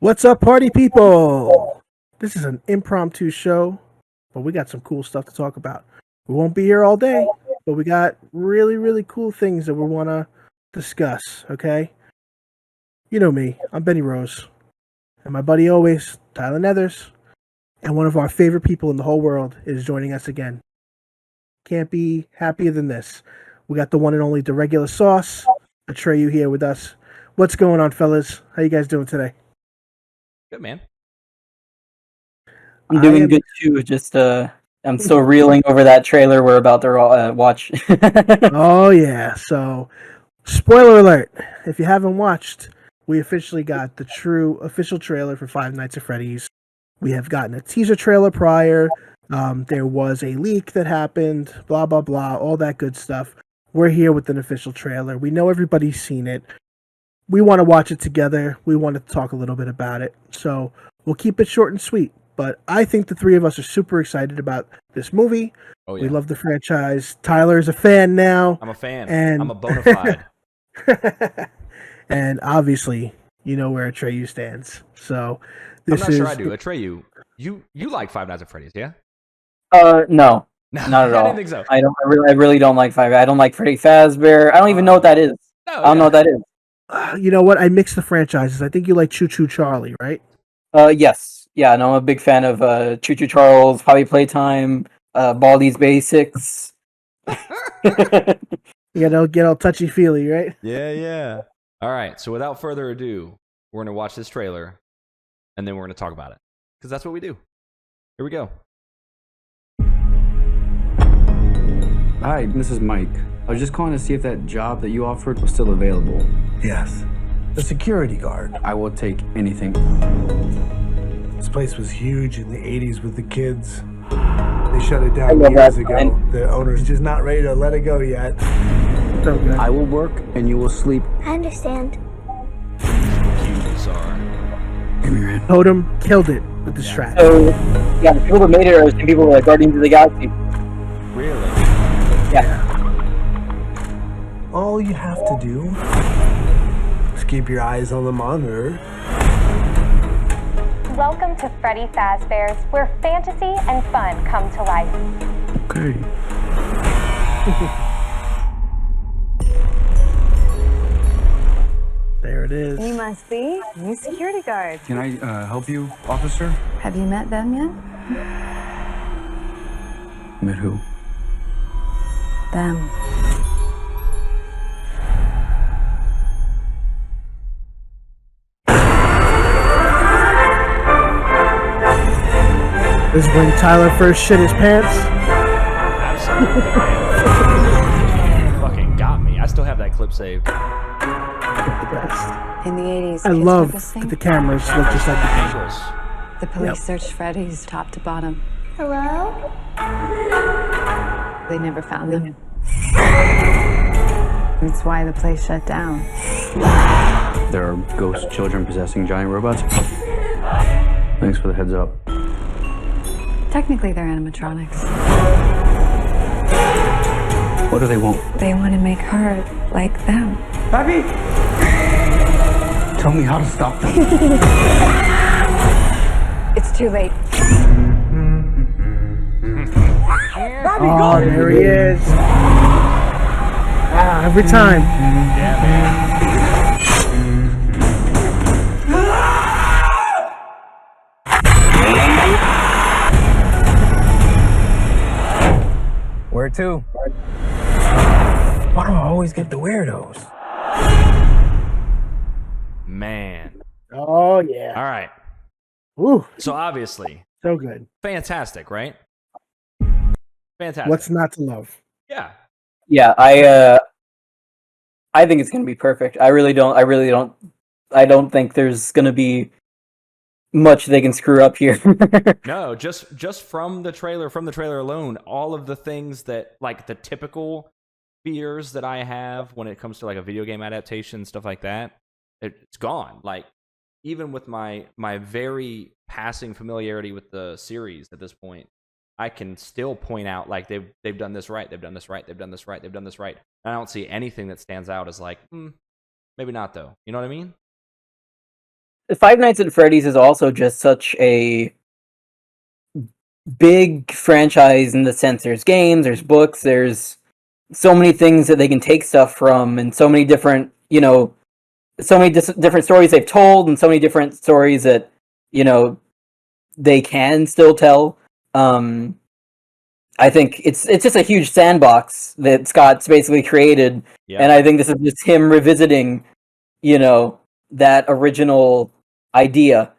What's up, party people? This is an impromptu show, but we got some cool stuff to talk about. We won't be here all day, but we got really cool things that we want to discuss, okay? You know me, I'm Benny Rose, and my buddy always, Tyler Nethers, and one of our favorite people in the whole world is joining us again. Can't be happier than this. We got the one and only DaRegularSauce, Atreyu here with us. What's going on, fellas? How you guys doing today? Good, man. I'm doing good too. Just I'm still reeling over that trailer we're about to watch. Oh yeah. So, spoiler alert: if you haven't watched, we officially got the true official trailer for Five Nights at Freddy's. We have gotten a teaser trailer prior. There was a leak that happened. Blah blah blah. All that good stuff. We're here with an official trailer. We know everybody's seen it. We want to watch it together. We want to talk a little bit about it. So we'll keep it short and sweet. But I think the three of us are super excited about this movie. Oh, yeah. We love the franchise. Tyler is a fan now. I'm a fan. And I'm a bona fide. And obviously, you know where Atreyu stands. So I'm not sure I do. Atreyu, you like Five Nights at Freddy's, yeah? No, not at all. I didn't think so. I really don't like Five. I don't like Freddy Fazbear. I don't even know what that is. No, I don't know what that is. You know what? I mix the franchises. I think you like Choo Choo Charlie, right? Yes. Yeah, no, I'm a big fan of Choo Choo Charles, Poppy Playtime, Baldi's Basics. You know, get all touchy feely, right? Yeah. All right. So without further ado, we're gonna watch this trailer, and then we're gonna talk about it because that's what we do. Here we go. Hi, this is Mike. I was just calling to see if that job that you offered was still available. Yes. The security guard. I will take anything. This place was huge in the 80s with the kids. They shut it down love years that ago. line. The owner's just not ready to let it go yet. So good. I will work and you will sleep. I understand. Cues are. Give me your hand. Totem killed it with the strap. So, yeah, the people that made it are the same people who are like Guardians of the Galaxy. Really? Yeah. All you have to do is keep your eyes on the monitor. Welcome to Freddy Fazbear's, where fantasy and fun come to life. Okay. There it is. You must be new security guard. Can I help you, officer? Have you met them yet? Met who? Them. This is when Tyler first shit his pants. Absolutely. Fucking got me. I still have that clip saved. The best. In the 80s, I kids love were this thing. that the cameras look just like the Angels. The police Yep. searched Freddy's top to bottom. Hello? They never found them. That's why the place shut down. There are ghost children possessing giant robots. Thanks for the heads up. Technically, they're animatronics. What do they want? They want to make her like them. Papi! Tell me how to stop them. It's too late. Oh, there he is. Ah, every time. Yeah, man. Where to? Why do I always get the weirdos? Man. Oh yeah. All right. Ooh, So obviously, so good. fantastic, right? Fantastic. What's not to love? Yeah. Yeah, I think it's gonna be perfect. I don't think there's gonna be much they can screw up here. No, just from the trailer alone, all of the things that, like, the typical fears that I have when it comes to like a video game adaptation, stuff like that, it's gone. Like, even with my very passing familiarity with the series at this point, I can still point out, like, they've done this right, they've done this right, they've done this right, they've done this right. And I don't see anything that stands out as like, maybe not though. You know what I mean? Five Nights at Freddy's is also just such a big franchise in the sense there's games, there's books, there's so many things that they can take stuff from, and so many different, so many different stories they've told, and so many different stories that, they can still tell. I think it's just a huge sandbox that Scott's basically created, and I think this is just him revisiting, that original idea.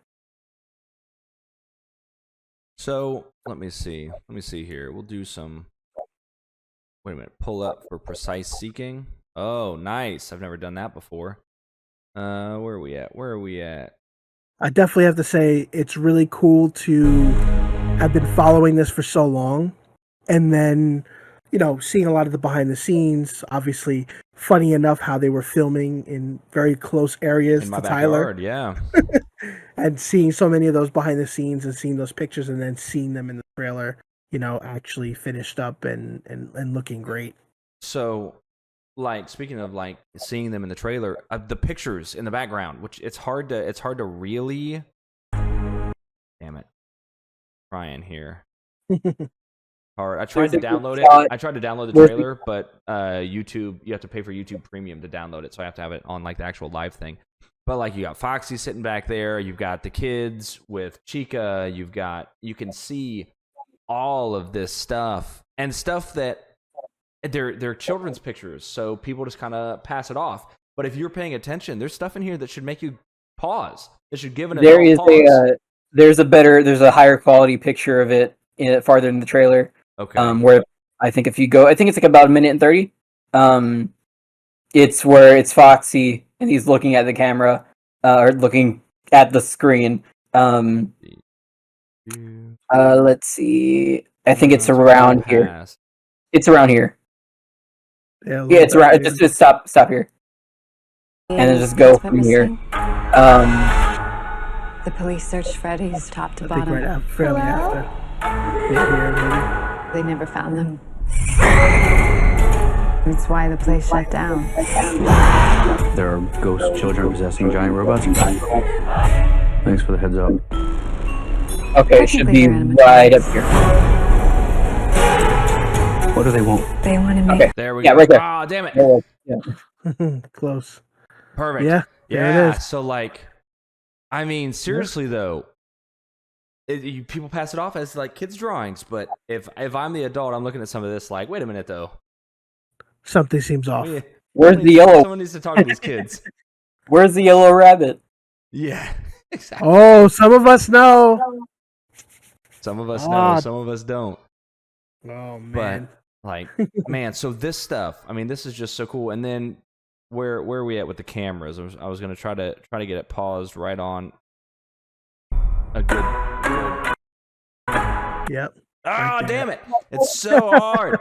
So let me see. Let me see here. We'll do some. Wait a minute. Pull up for precise seeking. Oh, nice. I've never done that before. Where are we at? Where are we at? I definitely have to say it's really cool to have been following this for so long, and then, seeing a lot of the behind the scenes. Obviously, funny enough how they were filming in very close areas In my to Tyler. backyard, yeah. And seeing so many of those behind the scenes and seeing those pictures and then seeing them in the trailer, actually finished up and looking great. So, speaking of seeing them in the trailer, the pictures in the background, which it's hard to really. Damn it, trying here. Hard. I tried to download it. I tried to download the trailer, but YouTube, you have to pay for YouTube Premium to download it, so I have to have it on the actual live thing. But you got Foxy sitting back there, you've got the kids with Chica, you can see all of this stuff and stuff that they're children's pictures, so people just kind of pass it off. But if you're paying attention, there's stuff in here that should make you pause. That should give an adult pause. There's a higher quality picture of it farther in the trailer. Okay. Where I think if you go, I think it's about 1:30. It's where it's Foxy and he's looking at the camera, or looking at the screen. Let's see. I think it's around here. It's around here. Yeah, it's around. Just stop here, and then just go from here. The police searched Freddy's top to I think bottom. right after, fairly after. They never found them. That's why the place shut down. There are ghost children possessing giant robots. Thanks for the heads up. Okay, it should be right up here. What do they want? They want to make. Okay. There we Yeah, go. right there. Ah, damn it. Yeah. Close. Perfect. Yeah, there Yeah. it is. So seriously though, people pass it off as kids' drawings, but if I'm the adult, I'm looking at some of this wait a minute though. Something seems off. Where's the yellow? Someone needs to talk to these kids. Where's the yellow rabbit? Yeah, exactly. Oh, some of us know. Some of us know, some of us don't. Oh man. But man, so this stuff, this is just so cool. And then where are we at with the cameras? I was gonna try to get it paused right on a good. Yep. Oh, damn it! It's so hard.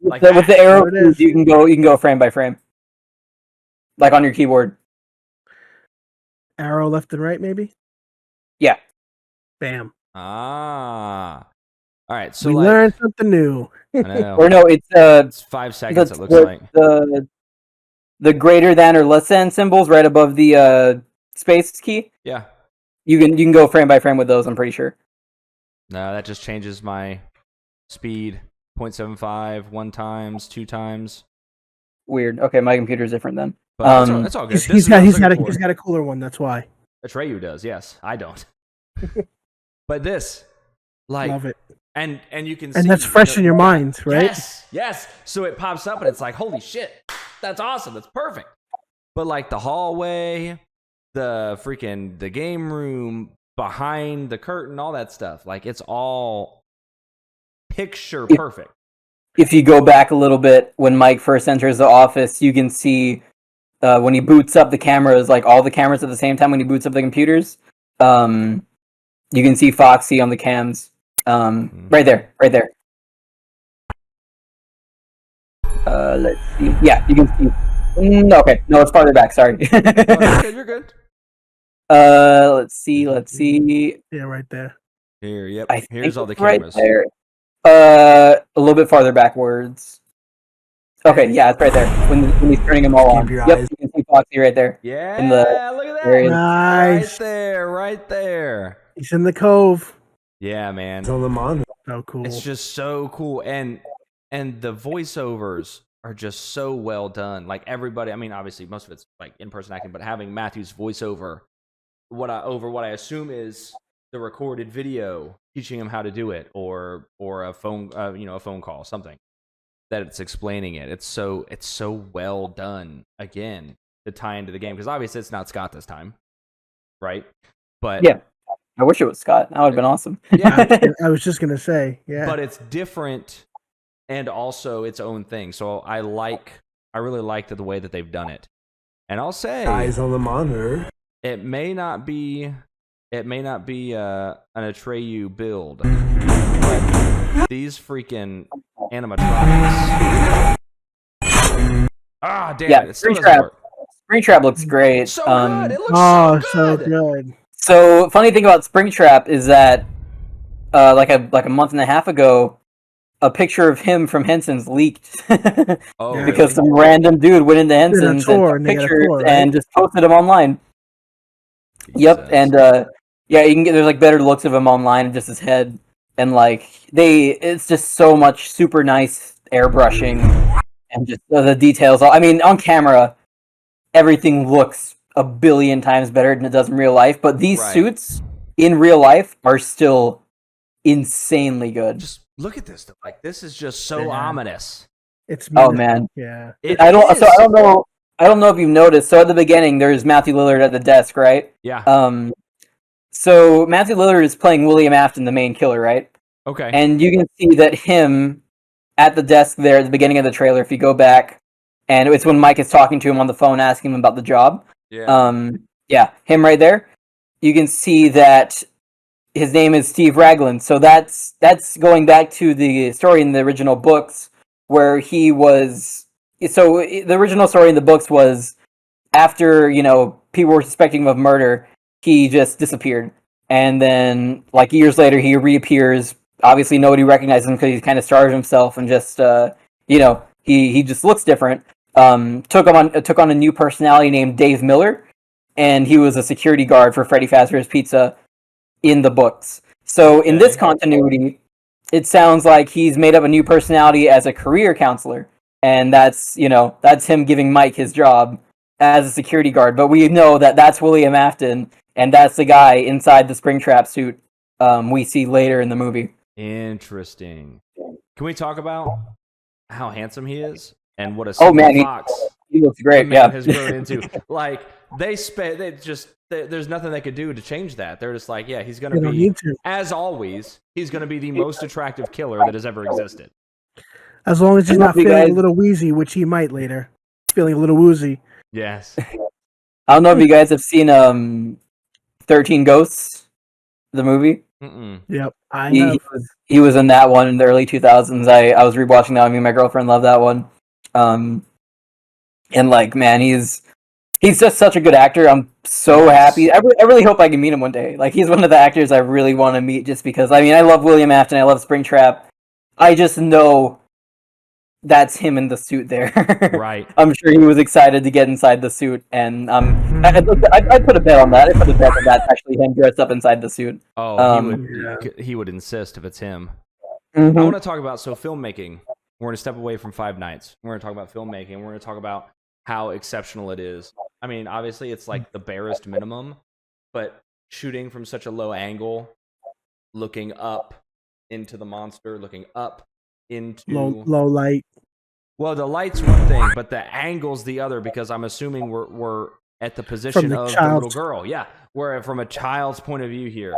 With the arrow keys, you can go frame by frame, like on your keyboard. Arrow left and right, maybe. Yeah. Bam. Ah. All right. So we learned something new. I know. Or no, it's 5 seconds. It looks like the greater than or less than symbols right above the space key. Yeah. You can go frame by frame with those. I'm pretty sure. No, that just changes my speed. 0.75, 1 times, 2 times. Weird. Okay, my computer's different then. But that's all good. He's got a cooler one. That's why. Atreyu does. Yes, I don't. But this, love it. And you can see, and that's fresh in your mind, right? Yes. So it pops up and it's like, holy shit, that's awesome. That's perfect. But the hallway, the game room, behind the curtain, all that stuff, it's all picture perfect. If you go back a little bit, when Mike first enters the office, you can see when he boots up the cameras, all the cameras at the same time when he boots up the computers. You can see Foxy on the cams. Right there. Let's see. Yeah, you can see. Okay, no, it's farther back. Sorry. You're good. Let's see. Yeah, right there. Here, yep. I Here's think all the it's right cameras. there. A little bit farther backwards. Okay, yeah, it's right there. When he's turning them all on. Keep your Yep, eyes. you can see Foxy right there. Yeah, In the look at that. area. Nice. Right there. He's in the cove. Yeah, man. It's on the monitor. So cool. It's just so cool, and the voiceovers are just so well done. Like everybody, I mean, obviously most of it's like in-person acting, but having Matthew's voiceover, what I assume is the recorded video teaching him how to do it, or a phone, a phone call, something that it's explaining it. It's so well done. Again, to tie into the game, because obviously it's not Scott this time, right? But Yeah. I wish it was Scott. That would have been awesome. Yeah. I was just gonna say, yeah. But it's different and also its own thing. So I really like the way that they've done it. And I'll say, Eyes on the monitor. it may not be an Atreyu build, but these freaking animatronics. Ah, damn it! It still doesn't work. Springtrap looks great. So good. It looks so good. So funny thing about Springtrap is that, like a month and a half ago, a picture of him from Henson's leaked Oh, because really? some random dude went into Henson's tour, and and they took got a pictures tour, right? and just posted them online. Yep, and yeah, you can get there's like better looks of him online, just his head, and like it's just so much super nice airbrushing and just the details. I mean, on camera, everything looks a billion times better than it does in real life, but these suits in real life are still insanely good. Just look at this. Like, this is just so ominous. It's man. Yeah. I don't know if you've noticed. So at the beginning, there's Matthew Lillard at the desk, right? Yeah. So Matthew Lillard is playing William Afton, the main killer, right? Okay. And you can see that him at the desk there at the beginning of the trailer. If you go back, and it's when Mike is talking to him on the phone, asking him about the job. Yeah. Yeah, him right there. You can see that his name is Steve Raglan. So that's going back to the story in the original books where he was. So the original story in the books was after people were suspecting him of murder, he just disappeared, and then like years later he reappears. Obviously, nobody recognizes him because he's kind of starved himself and just he just looks different. Took on a new personality named Dave Miller, and he was a security guard for Freddy Fazbear's Pizza in the books. So in this continuity, it sounds like he's made up a new personality as a career counselor, and that's him giving Mike his job as a security guard. But we know that that's William Afton, and that's the guy inside the Springtrap suit we see later in the movie. Interesting. Can we talk about how handsome he is and what a fox he looks great. has grown into? Like there's nothing they could do to change that. They're just like, yeah, he's going to be, as always, he's going to be the most attractive killer that has ever existed. As long as he's not feeling a little wheezy, which he might later. Feeling a little woozy. Yes. I don't know if you guys have seen 13 Ghosts, the movie. Mm-mm. Yep, I know. He was in that one in the early 2000s. I was rewatching that. Me and my girlfriend loved that one. And like, man, he's just such a good actor. I'm so happy. I really hope I can meet him one day. Like, he's one of the actors I really want to meet just because, I mean, I love William Afton. I love Springtrap. I just know that's him in the suit there. Right. I'm sure he was excited to get inside the suit, and I'd put a bet on that. I put a bet that that's actually him dressed up inside the suit. Oh, he would insist if it's him. Mm-hmm. I want to talk about filmmaking. We're going to step away from Five Nights. We're going to talk about filmmaking. We're going to talk about how exceptional it is. I mean, obviously, it's like the barest minimum, but shooting from such a low angle, looking up into the monster, looking up into low light. Well, the light's one thing, but the angle's the other, because I'm assuming we're at the position of the little girl. Yeah, we're from a child's point of view here.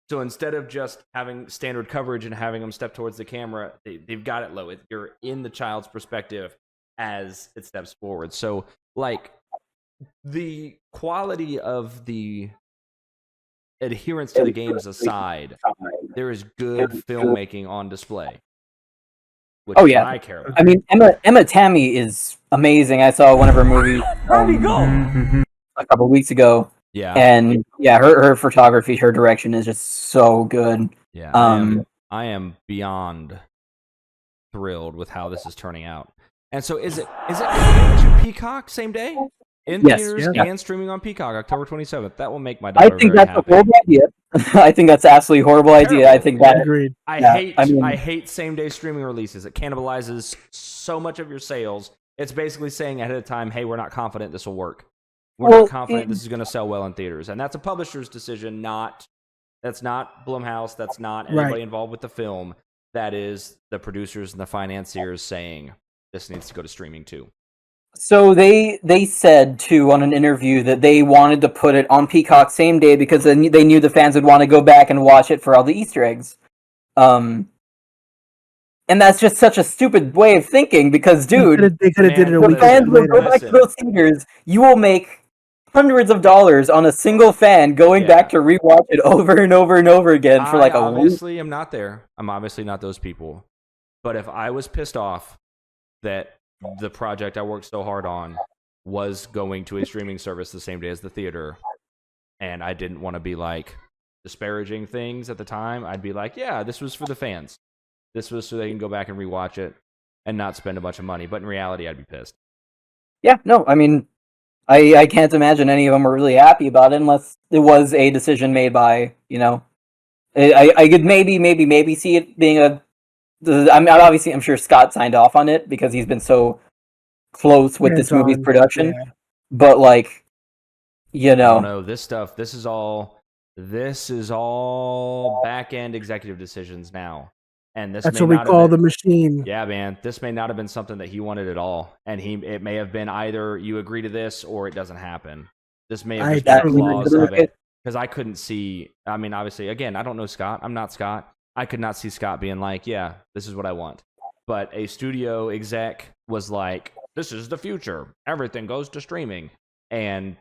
So instead of just having standard coverage and having them step towards the camera, they've got it low. You're in the child's perspective as it steps forward. So, like, the quality of the adherence to the games aside, there is good filmmaking on display. Oh yeah, I care about. I mean, Emma Tammy is amazing. I saw one of her movies a couple of weeks ago. Yeah, and yeah, her photography, her direction is just so good. Yeah, I am beyond thrilled with how this is turning out. And so, is it coming to Peacock same day? In Yes, theaters yeah. and streaming on Peacock, October 27th. That will make my I daughter think very that's happy. a horrible idea. I think that's an absolutely horrible idea. I Terrible. think that Agreed. I yeah, hate same day streaming releases. It cannibalizes so much of your sales. It's basically saying ahead of time, hey, we're not confident this will work. We're not confident this is going to sell well in theaters. And that's a publisher's decision, that's not Blumhouse, that's not anybody involved with the film. That is the producers and the financiers saying this needs to go to streaming too. So they said too on an interview that they wanted to put it on Peacock same day because they knew the fans would want to go back and watch it for all the Easter eggs. And that's just such a stupid way of thinking because, dude, they could have did it a the week fans will later. go back to those theaters. You will make hundreds of dollars on a single fan going back to rewatch it over and over and over again for like a week. Obviously am not there. I'm obviously not those people. But if I was pissed off that the project I worked so hard on was going to a streaming service the same day as the theater, and I didn't want to be like disparaging things at the time, I'd be like, yeah, this was for the fans. This was so they can go back and rewatch it and not spend a bunch of money. But in reality, I'd be pissed. Yeah, no, I mean, I can't imagine any of them were really happy about it unless it was a decision made by, I could maybe see it being I'm sure Scott signed off on it because he's been so close with this movie's production. Yeah. But like, I don't know, this is all back end executive decisions now. And that's what we call the machine. Yeah, man. This may not have been something that he wanted at all. And it may have been either you agree to this or it doesn't happen. This may have just been a clause of it. Because I couldn't see, I mean, obviously, again, I don't know Scott. I'm not Scott. I could not see Scott being like, yeah, this is what I want. But a studio exec was like, this is the future. Everything goes to streaming. And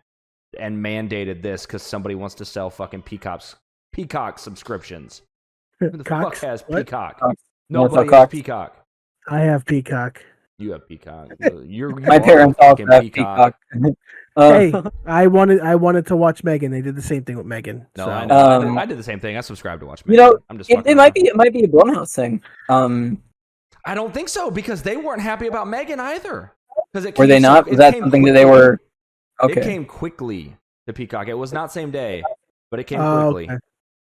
mandated this because somebody wants to sell fucking Peacock subscriptions. Who the fuck has Peacock? Nobody has Peacock. I have Peacock. You have Peacock. My parents also have Peacock. Hey, I wanted to watch Megan. They did the same thing with Megan. No, so. I did the same thing. I subscribed to watch Megan. I'm just it might be a Blumhouse thing. I don't think so because they weren't happy about Megan either. Were they not? Was that something that they were? Okay. It came quickly to Peacock. It was not same day, but it came quickly. Okay.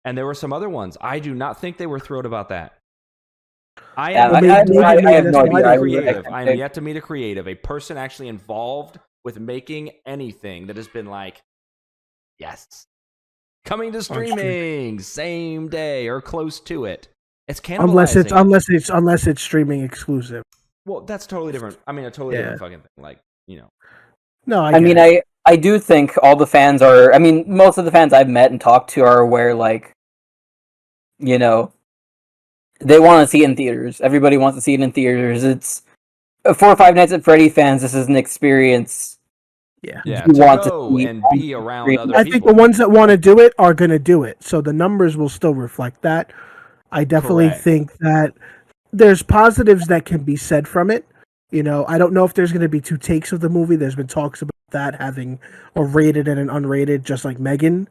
And there were some other ones. I do not think they were thrilled about that. I am yet to meet a creative, a person actually involved with making anything that has been like, yes, coming to streaming same day or close to it. It's cannibalizing. Unless it's streaming exclusive. Well, that's totally different. I mean, a totally different fucking thing. Like, No, I do think all the fans are. I mean, most of the fans I've met and talked to are aware, like, they want to see it in theaters. Everybody wants to see it in theaters. It's 4 or 5 Nights at Freddy fans. This is an experience. Yeah. To go and be around other people. I think the ones that want to do it are going to do it. So the numbers will still reflect that. I definitely think that there's positives that can be said from it. I don't know if there's going to be 2 takes of the movie. There's been talks about that having a rated and an unrated, just like Megan.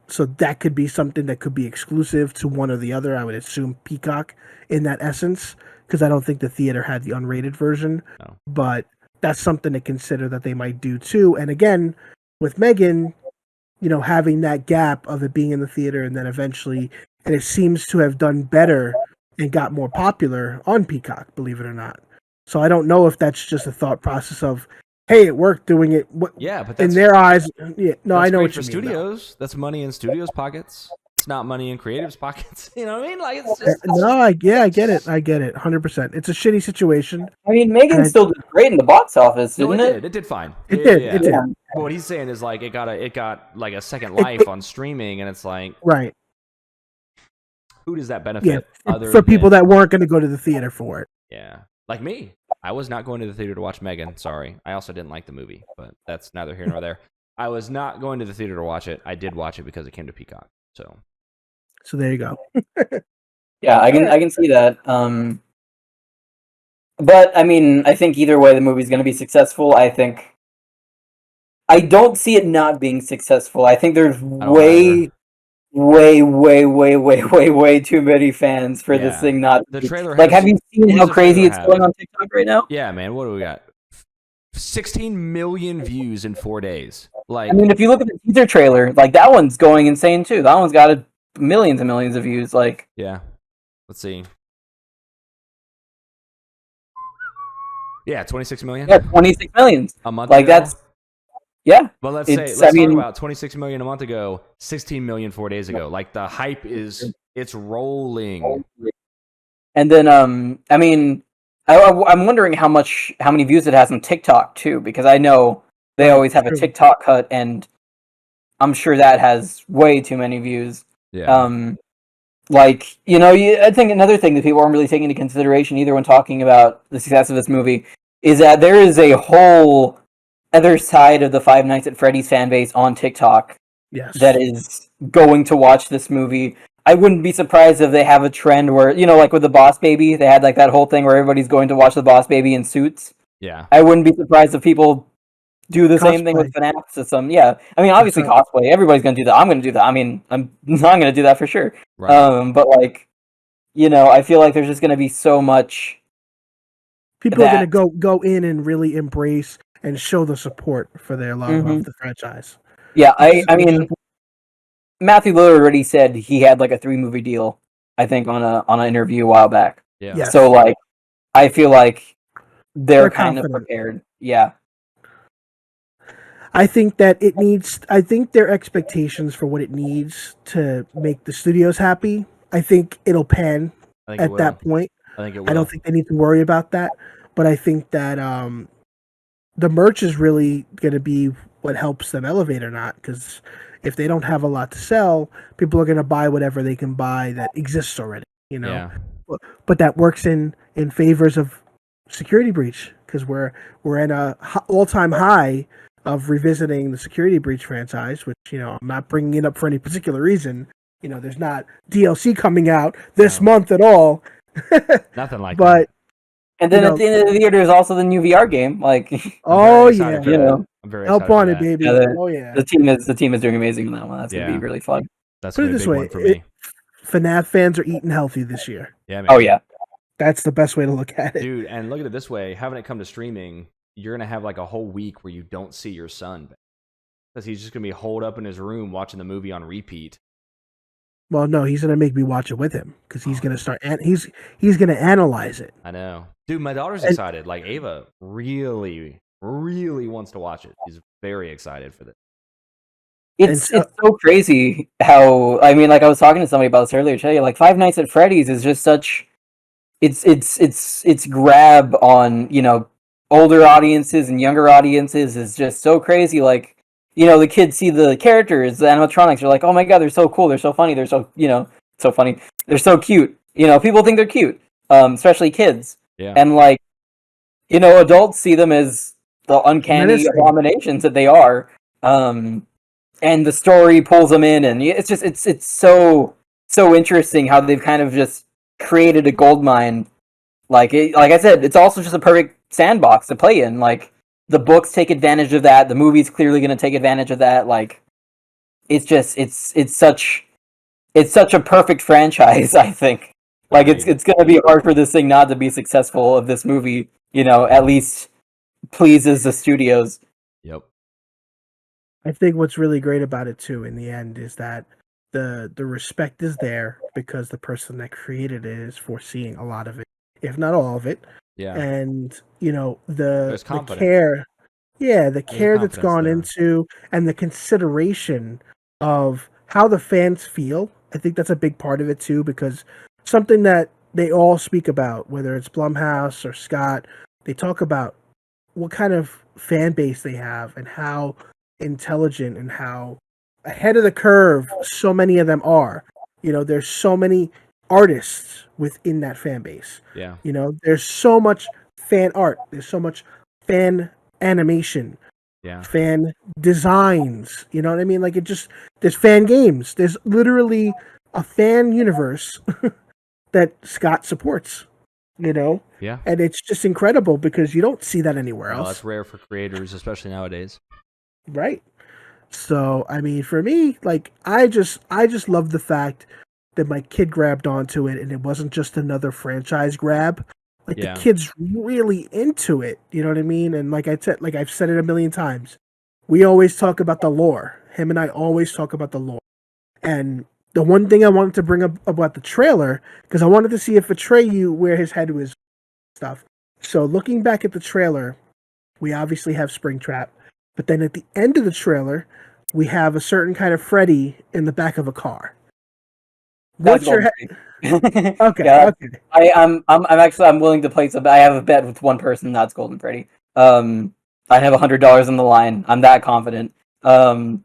So that could be something that could be exclusive to one or the other. I would assume Peacock in that essence, because I don't think the theater had the unrated version. No. But that's something to consider that they might do too. And again, with Megan, having that gap of it being in the theater and then eventually, and it seems to have done better and got more popular on Peacock, believe it or not. So I don't know if that's just a thought process of, hey, it worked doing it. But in their eyes, I know what you mean. For studios, that's money in studios' pockets. It's not money in creatives' pockets. You know what I mean? Like, it's just... I get it. 100%. It's a shitty situation. I mean, Megan still did great in the box office, didn't it? It did fine. It did. But what he's saying is like it got like a second life on streaming, and it's like, right. Who does that benefit? Yeah, other for people that weren't going to go to the theater for it. Yeah, like me. I was not going to the theater to watch Megan. Sorry. I also didn't like the movie, but that's neither here nor there. I was not going to the theater to watch it. I did watch it because it came to Peacock. So there you go. Yeah, I can see that. But I mean, I think either way the movie's going to be successful. I don't see it not being successful. I think there's way too many fans for this thing not. The trailer. Like, have you seen how crazy it's going on TikTok right now? Yeah, man. What do we got? 16 million views in 4 days. Like, I mean, if you look at the teaser trailer, like that one's going insane too. That one's got millions and millions of views. Like, yeah. Let's see. Yeah, 26 million. yeah, 26 million A month like ago. that's yeah. Well, let's It's- talk I mean- about 26 million a month ago, 16 million 4 days ago. Like the hype it's rolling. And then I mean, I'm wondering how many views it has on TikTok too, because I know they always have a True. TikTok cut, and I'm sure that has way too many views. Yeah. Like, I think another thing that people aren't really taking into consideration either when talking about the success of this movie is that there is a whole other side of the Five Nights at Freddy's fan base on TikTok Yes. that is going to watch this movie. I wouldn't be surprised if they have a trend where, like with the Boss Baby, they had like that whole thing where everybody's going to watch the Boss Baby in suits. Yeah. I wouldn't be surprised if people do the same thing with FNAF system. Yeah, I mean, obviously cosplay. Everybody's gonna do that. I'm gonna do that. I mean, I'm not gonna do that for sure. Right. But like, I feel like there's just gonna be so much. People are going to go in and really embrace and show the support for their love of the franchise. Yeah, I mean, Matthew Lillard already said he had like a 3-movie deal. I think on an interview a while back. Yeah. Yes. So like, I feel like they're kind of confident. prepared. Yeah. I think that I think their expectations for what it needs to make the studios happy, I think it'll pan I think it at will. that point. I think it will. I don't think they need to worry about that. But I think that the merch is really going to be what helps them elevate or not. Because if they don't have a lot to sell, people are going to buy whatever they can buy that exists already. Yeah. But that works in favors of Security Breach, because we're in a all-time high of revisiting the Security Breach franchise, which I'm not bringing it up for any particular reason. There's not DLC coming out this month at all. Nothing like But that. And then at the end of the year, there's also the new VR game. Like, oh very excited yeah, for that. I'm very help excited on for it, that. baby. Yeah, Oh yeah. the team is doing amazing on that one. That's gonna be really fun. That's Put it gonna be a this big way, one for me. FNAF fans are eating healthy this year. Yeah, man. Oh yeah. That's the best way to look at it. Dude, and look at it this way: having it come to streaming, you're gonna have like a whole week where you don't see your son because he's just gonna be holed up in his room watching the movie on repeat. Well, no, he's gonna make me watch it with him because he's gonna start and he's gonna analyze it. I know, dude. My daughter's excited. Like Ava really, really wants to watch it. She's very excited for this. It's so crazy how, I mean, like I was talking to somebody about this earlier today. Like Five Nights at Freddy's is just such its grab on older audiences and younger audiences is just so crazy. Like, the kids see the characters, the animatronics, are like, oh my god, they're so cool, they're so funny, they're so so funny, they're so cute. People think they're cute, especially kids. Yeah. And like, adults see them as the uncanny Menacing. abominations that they are. And the story pulls them in, and it's just it's so interesting how they've kind of just created a gold mine. Like I said, it's also just a perfect sandbox to play in. Like the books take advantage of that. The movie's clearly going to take advantage of that. Like it's just it's such a perfect franchise. I think like it's going to be hard for this thing not to be successful if this movie at least pleases the studios. Yep. I think what's really great about it too, in the end, is that the respect is there because the person that created it is foreseeing a lot of it, if not all of it. Yeah. And There's the confidence. care, the care that's confidence gone there. into and the consideration of how the fans feel. I think that's a big part of it too, because something that they all speak about, whether it's Blumhouse or Scott, they talk about what kind of fan base they have and how intelligent and how ahead of the curve so many of them are. There's so many artists within that fan base. Yeah. There's so much fan art, there's so much fan animation, Yeah. fan designs, you know what I mean? Like there's fan games, there's literally a fan universe that Scott supports, Yeah. and it's just incredible because you don't see that anywhere Well, else. that's rare for creators, especially nowadays. Right. So, I mean, for me, like, I just love the fact that my kid grabbed onto it and it wasn't just another franchise grab, Like Yeah. the kid's really into it. You know what I mean? And like I said, like I've said it a million times, we always talk about the lore. Him and I always talk about the lore. And the one thing I wanted to bring up about the trailer, because I wanted to see if Atreyu where his head was stuff. So looking back at the trailer, we obviously have Springtrap, but then at the end of the trailer, we have a certain kind of Freddy in the back of a car. That's What's your Golden Freddy. okay? Yeah, Okay. I'm willing to place I have a bet with one person. That's Golden Freddy. I have $100 on the line. I'm that confident. But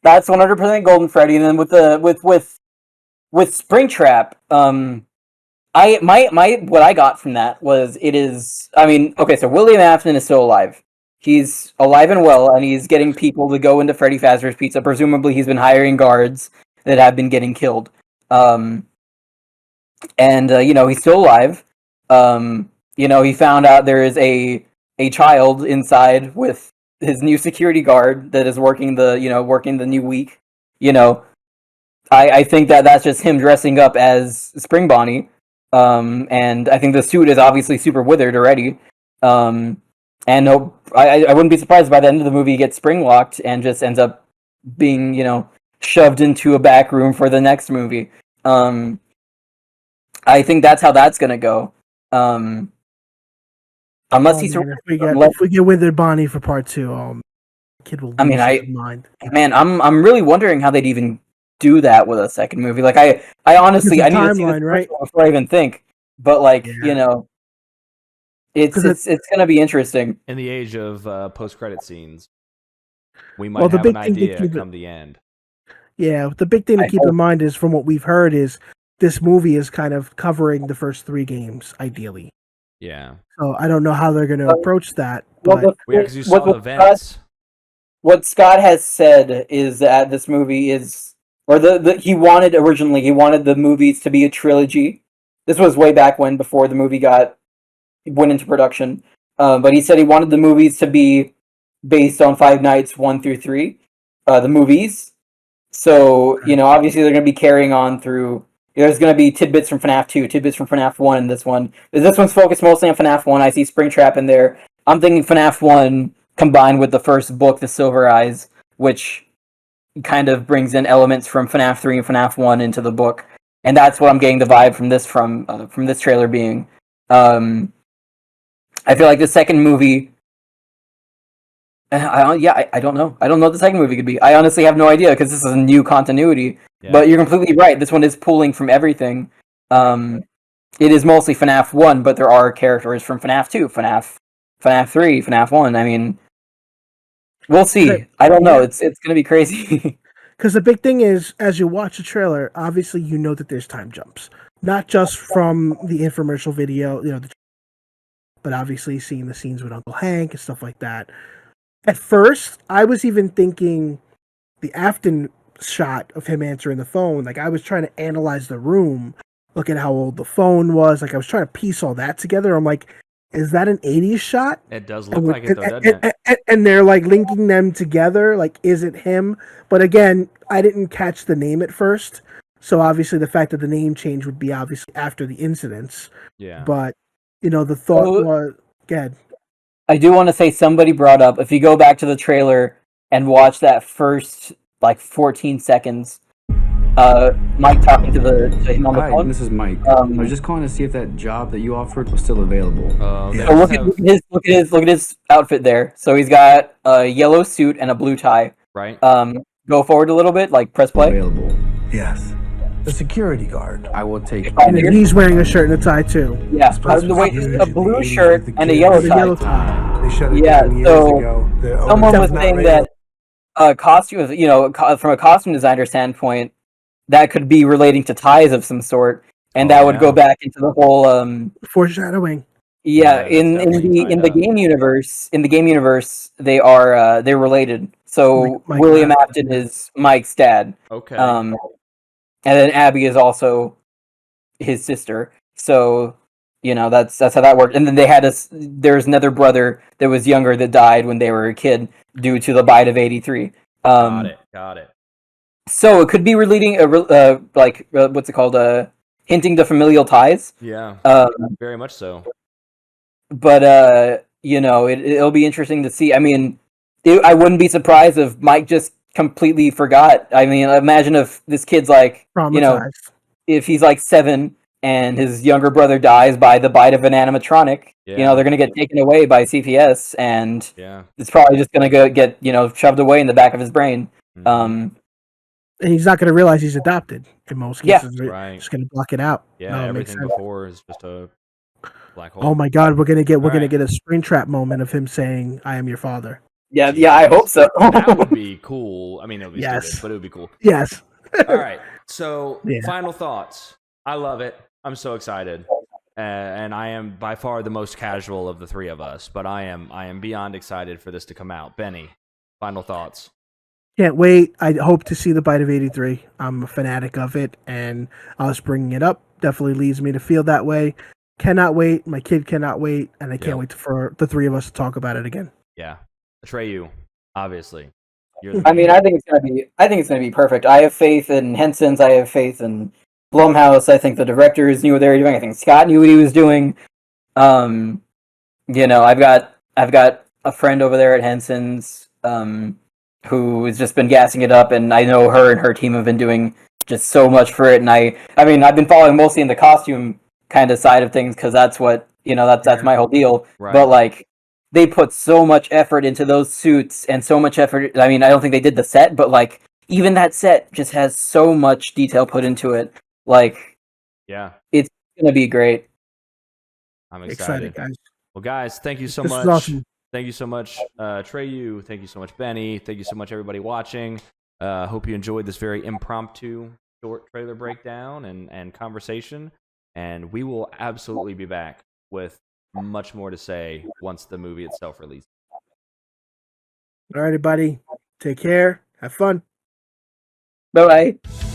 that's 100% Golden Freddy. And then with Springtrap, my what I got from that was it is. I mean, okay, so William Afton is still alive. He's alive and well, and he's getting people to go into Freddy Fazbear's Pizza. Presumably, he's been hiring guards that have been getting killed. And he's still alive. He found out there is a child inside with his new security guard that is working the new week. I think that's just him dressing up as Spring Bonnie. And I think the suit is obviously super withered already. And I wouldn't be surprised by the end of the movie he gets spring locked and just ends up being shoved into a back room for the next movie. I think that's how that's gonna go. Unless if we get Withered Bonnie for part 2, kid will lose his mind. Man, I'm really wondering how they'd even do that with a second movie. Like I honestly I need to see this right? before I even think. But it's gonna be interesting. In the age of post-credit scenes, we might have an idea come the end. Yeah, the big thing to keep in mind is, from what we've heard, is this movie is kind of covering the first 3 games, ideally. Yeah. So I don't know how they're going to approach that. But because you saw the events. What Scott has said is that this movie is, or he wanted the movies to be a trilogy. This was way back when, before the movie went into production. But he said he wanted the movies to be based on Five Nights 1 through 3, the movies. So, obviously they're going to be carrying on through. There's going to be tidbits from FNAF 2, tidbits from FNAF 1 in this one. This one's focused mostly on FNAF 1. I see Springtrap in there. I'm thinking FNAF 1 combined with the first book, The Silver Eyes, which kind of brings in elements from FNAF 3 and FNAF 1 into the book. And that's what I'm getting the vibe from this trailer being. I feel like the second movie... I don't know. I don't know what the second movie could be. I honestly have no idea, because this is a new continuity. Yeah. But you're completely right. This one is pulling from everything. It is mostly FNAF 1, but there are characters from FNAF 2, FNAF 3, FNAF 1. I mean, we'll see. I don't know. It's going to be crazy. Because the big thing is, as you watch the trailer, obviously you know that there's time jumps. Not just from the infomercial video, but obviously seeing the scenes with Uncle Hank and stuff like that. At first, I was even thinking the Afton shot of him answering the phone. Like, I was trying to analyze the room, look at how old the phone was. Like, I was trying to piece all that together. I'm like, is that an 80s shot? It does look like it, though, doesn't it? And they're, like, linking them together. Like, is it him? But again, I didn't catch the name at first. So, obviously, the fact that the name change would be obviously after the incidents. Yeah. But, the thought was... Go ahead. I do want to say, somebody brought up, if you go back to the trailer and watch that first 14 seconds, Mike talking to him on the phone. This is Mike. I was just calling to see if that job that you offered was still available. So look at his outfit there. So he's got a yellow suit and a blue tie. Right. Go forward a little bit, press play. Available. Yes. The security guard. I will take it. And he's wearing a shirt and a tie too. Yeah, a blue shirt and a yellow tie. They shut it down years ago. Someone was saying that costume, from a costume designer standpoint, that could be relating to ties of some sort, and that would go back into the whole foreshadowing. Yeah, in the game universe, they're related. So William Afton is Mike's dad. Okay. And then Abby is also his sister. So, that's how that worked. And then there's another brother that was younger that died when they were a kid due to the bite of 83. Got it. So it could be relating, what's it called? hinting to familial ties. Yeah, very much so. But it'll be interesting to see. I mean, I wouldn't be surprised if Mike just completely forgot. I mean, imagine if this kid's like, Traumatized. if he's like 7 and his younger brother dies by the bite of an animatronic. Yeah. They're gonna get taken away by CPS, and Yeah. it's probably just gonna get shoved away in the back of his brain. Mhm. And he's not going to realize he's adopted in most Yeah. cases. Right. Just going to block it out. Yeah, No, it makes everything sense. before is just a black hole. Oh my God, we're gonna Alright. get a Springtrap moment of him saying, "I am your father." Yeah, I hope so. That would be cool. I mean, it would be Yes. stupid, but it would be cool. Yes. All right. So, Yeah. final thoughts. I love it. I'm so excited. And I am by far the most casual of the three of us, but I am beyond excited for this to come out. Benny, final thoughts. Can't wait. I hope to see the Bite of 83. I'm a fanatic of it, and us bringing it up definitely leads me to feel that way. Cannot wait. My kid cannot wait, and I can't Yep. wait for the three of us to talk about it again. Yeah. Atreyu, obviously. You're I mean, I think it's gonna be perfect. I have faith in Henson's. I have faith in Blumhouse. I think the directors knew what they were doing. I think Scott knew what he was doing. I've got a friend over there at Henson's who has just been gassing it up, and I know her and her team have been doing just so much for it. And I mean, I've been following mostly in the costume kind of side of things because that's what that's my whole deal. Right. But like, they put so much effort into those suits and so much effort. I mean, I don't think they did the set, but like, even that set just has so much detail put into it. Like, yeah. it's gonna be great. I'm excited. Guys. Well, guys, thank you so This much. is awesome. Thank you so much, Atreyu. Thank you so much, Benny. Thank you so much, everybody watching. Hope you enjoyed this very impromptu short trailer breakdown and conversation. And we will absolutely be back with much more to say once the movie itself releases. All right, buddy. Take care. Have fun. Bye bye.